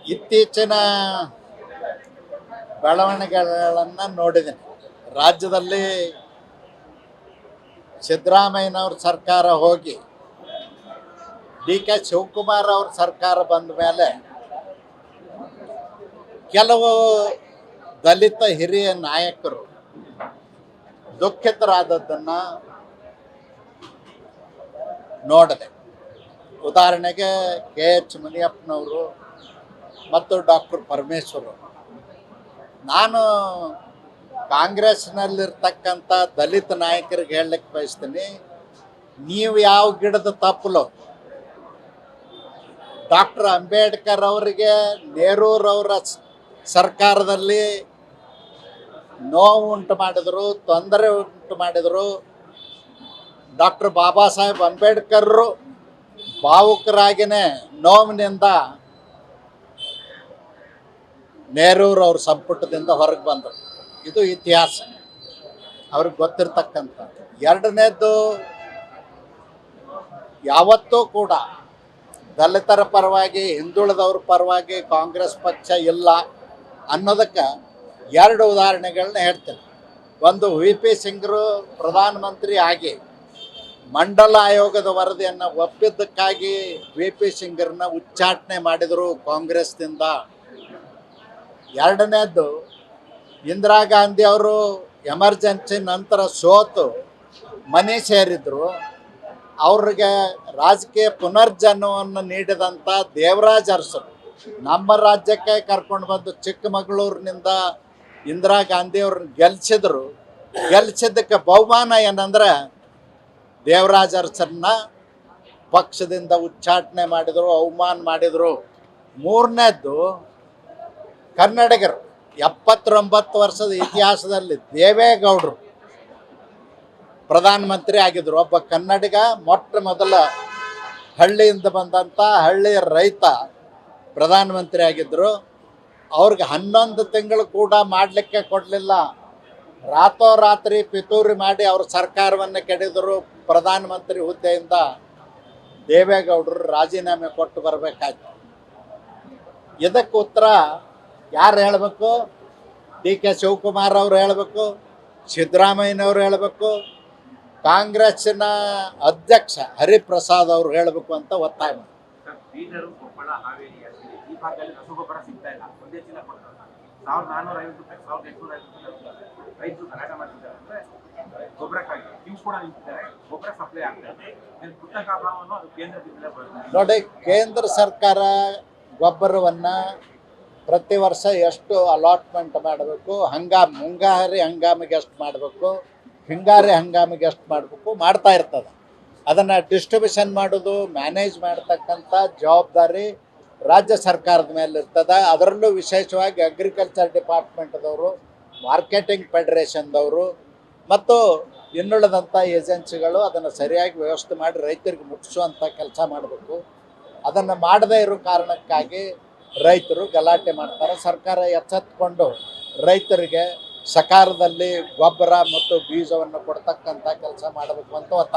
ಇತ್ತೀಚಿನ ಬೆಳವಣಿಗೆಗಳನ್ನು ನೋಡಿದ್ದೀನಿ. ರಾಜ್ಯದಲ್ಲಿ ಸಿದ್ದರಾಮಯ್ಯನವ್ರ ಸರ್ಕಾರ ಹೋಗಿ ಡಿ ಕೆ ಶಿವಕುಮಾರ್ ಅವ್ರ ಸರ್ಕಾರ ಬಂದ ಮೇಲೆ ಕೆಲವು ದಲಿತ ಹಿರಿಯ ನಾಯಕರು ದುಃಖಿತರಾದದ್ದನ್ನು ನೋಡಿದೆ. ಉದಾಹರಣೆಗೆ ಕೆ ಎಚ್ ಮುನಿಯಪ್ಪನವರು ಮತ್ತು ಡಾಕ್ಟರ್ ಪರಮೇಶ್ವರ್. ನಾನು ಕಾಂಗ್ರೆಸ್ನಲ್ಲಿರ್ತಕ್ಕಂಥ ದಲಿತ ನಾಯಕರಿಗೆ ಹೇಳಲಿಕ್ಕೆ ಬಯಸ್ತೀನಿ, ನೀವು ಯಾವ ಗಿಡದ ತಪ್ಪಲು ಡಾಕ್ಟರ್ ಅಂಬೇಡ್ಕರ್ ಅವರಿಗೆ ನೆಹರೂರವರ ಸರ್ಕಾರದಲ್ಲಿ ನೋವು ಉಂಟು ಮಾಡಿದರು, ತೊಂದರೆ ಉಂಟು ಮಾಡಿದರು. ಡಾಕ್ಟರ್ ಬಾಬಾ ಸಾಹೇಬ್ ಅಂಬೇಡ್ಕರ್ರು ಭಾವುಕರಾಗಿಯೇ ನೋವಿನಿಂದ ನೆಹರೂರವ್ರ ಸಂಪುಟದಿಂದ ಹೊರಗೆ ಬಂದರು. ಇದು ಇತಿಹಾಸ, ಅವ್ರಿಗೆ ಗೊತ್ತಿರ್ತಕ್ಕಂಥದ್ದು. ಎರಡನೇದ್ದು, ಯಾವತ್ತೂ ಕೂಡ ದಲಿತರ ಪರವಾಗಿ ಹಿಂದುಳಿದವ್ರ ಪರವಾಗಿ ಕಾಂಗ್ರೆಸ್ ಪಕ್ಷ ಇಲ್ಲ ಅನ್ನೋದಕ್ಕೆ ಎರಡು ಉದಾಹರಣೆಗಳನ್ನ ಹೇಳ್ತೇನೆ. ಒಂದು, ವಿ ಪಿ ಸಿಂಗ್ರು ಪ್ರಧಾನಮಂತ್ರಿ ಆಗಿ ಮಂಡಲ ಆಯೋಗದ ವರದಿಯನ್ನು ಒಪ್ಪಿದ್ದಕ್ಕಾಗಿ ವಿ ಪಿ ಸಿಂಗ್ರನ್ನ ಉಚ್ಚಾಟನೆ ಮಾಡಿದರು ಕಾಂಗ್ರೆಸ್ನಿಂದ. ಎರಡನೇದ್ದು, ಇಂದಿರಾ ಗಾಂಧಿ ಅವರು ಎಮರ್ಜೆನ್ಸಿ ನಂತರ ಸೋತು ಮನೆ ಸೇರಿದ್ರು. ಅವ್ರಿಗೆ ರಾಜಕೀಯ ಪುನರ್ಜನ್ಮವನ್ನು ನೀಡಿದಂಥ ದೇವರಾಜ್ ಅರಸರು ನಮ್ಮ ರಾಜ್ಯಕ್ಕೆ ಕರ್ಕೊಂಡು ಬಂದು ಚಿಕ್ಕಮಗಳೂರಿನಿಂದ ಇಂದಿರಾ ಗಾಂಧಿ ಅವ್ರನ್ನ ಗೆಲ್ಲಿಸಿದ್ರು. ಗೆಲ್ಲಿಸಿದ್ದಕ್ಕೆ ಬಹುಮಾನ ಏನಂದ್ರೆ ದೇವರಾಜ್ ಅರಸರನ್ನ ಪಕ್ಷದಿಂದ ಉಚ್ಚಾಟನೆ ಮಾಡಿದರು, ಅವಮಾನ ಮಾಡಿದರು. ಮೂರನೇದ್ದು, ಕನ್ನಡಿಗರು 79 ವರ್ಷದ ಇತಿಹಾಸದಲ್ಲಿ ದೇವೇಗೌಡರು ಪ್ರಧಾನಮಂತ್ರಿ ಆಗಿದ್ದರು. ಒಬ್ಬ ಕನ್ನಡಿಗ, ಮೊಟ್ಟ ಮೊದಲ ಹಳ್ಳಿಯಿಂದ ಬಂದಂಥ ಹಳ್ಳಿಯ ರೈತ ಪ್ರಧಾನಮಂತ್ರಿ ಆಗಿದ್ದರು. ಅವ್ರಿಗೆ 11 ತಿಂಗಳು ಕೂಡ ಮಾಡಲಿಕ್ಕೆ ಕೊಡಲಿಲ್ಲ. ರಾತ್ರೋರಾತ್ರಿ ಪಿತೂರಿ ಮಾಡಿ ಅವ್ರ ಸರ್ಕಾರವನ್ನು ಕೆಡಿದರು. ಪ್ರಧಾನಮಂತ್ರಿ ಹುದ್ದೆಯಿಂದ ದೇವೇಗೌಡರು ರಾಜೀನಾಮೆ ಕೊಟ್ಟು ಬರಬೇಕಾಯ್ತು. ಇದಕ್ಕೆ ಉತ್ತರ ಯಾರು ಹೇಳಬೇಕು? ಡಿ ಕೆ ಶಿವಕುಮಾರ್ ಅವರು ಹೇಳಬೇಕು, ಸಿದ್ದರಾಮಯ್ಯನವರು ಹೇಳಬೇಕು, ಕಾಂಗ್ರೆಸ್ಸಿನ ಅಧ್ಯಕ್ಷ ಹರಿಪ್ರಸಾದ್ ಅವರು ಹೇಳಬೇಕು ಅಂತ ಒತ್ತಾಯ ಮಾಡಿ. ನೋಡಿ, ಕೇಂದ್ರ ಸರ್ಕಾರ ಗೊಬ್ಬರವನ್ನು ಪ್ರತಿ ವರ್ಷ ಎಷ್ಟು ಅಲಾಟ್ಮೆಂಟ್ ಮಾಡಬೇಕು, ಮುಂಗಾರಿ ಹಂಗಾಮಿಗೆ ಎಷ್ಟು ಮಾಡಬೇಕು, ಹಿಂಗಾರಿ ಹಂಗಾಮಿಗೆ ಎಷ್ಟು ಮಾಡಬೇಕು ಮಾಡ್ತಾ ಇರ್ತದೆ. ಅದನ್ನು ಡಿಸ್ಟ್ರಿಬ್ಯೂಷನ್ ಮಾಡೋದು, ಮ್ಯಾನೇಜ್ ಮಾಡ್ತಕ್ಕಂಥ ಜವಾಬ್ದಾರಿ ರಾಜ್ಯ ಸರ್ಕಾರದ ಮೇಲೆ ಇರ್ತದೆ. ಅದರಲ್ಲೂ ವಿಶೇಷವಾಗಿ ಅಗ್ರಿಕಲ್ಚರ್ ಡಿಪಾರ್ಟ್ಮೆಂಟ್ದವರು, ಮಾರ್ಕೆಟಿಂಗ್ ಫೆಡರೇಷನ್ದವರು ಮತ್ತು ಇನ್ನುಳಿದಂಥ ಏಜೆನ್ಸಿಗಳು ಅದನ್ನು ಸರಿಯಾಗಿ ವ್ಯವಸ್ಥೆ ಮಾಡಿ ರೈತರಿಗೆ ಮುಟ್ಟಿಸುವಂಥ ಕೆಲಸ ಮಾಡಬೇಕು. ಅದನ್ನು ಮಾಡದೇ ಇರೋ ಕಾರಣಕ್ಕಾಗಿ ರೈತರು ಗಲಾಟೆ ಮಾಡ್ತಾರೆ. ಸರ್ಕಾರ ಎಚ್ಚೆತ್ತುಕೊಂಡು ರೈತರಿಗೆ ಸಕಾಲದಲ್ಲಿ ಗೊಬ್ಬರ ಮತ್ತು ಬೀಜವನ್ನು ಕೊಡ್ತಕ್ಕಂಥ ಕೆಲಸ ಮಾಡಬೇಕು ಅಂತ ಒತ್ತಾಯ.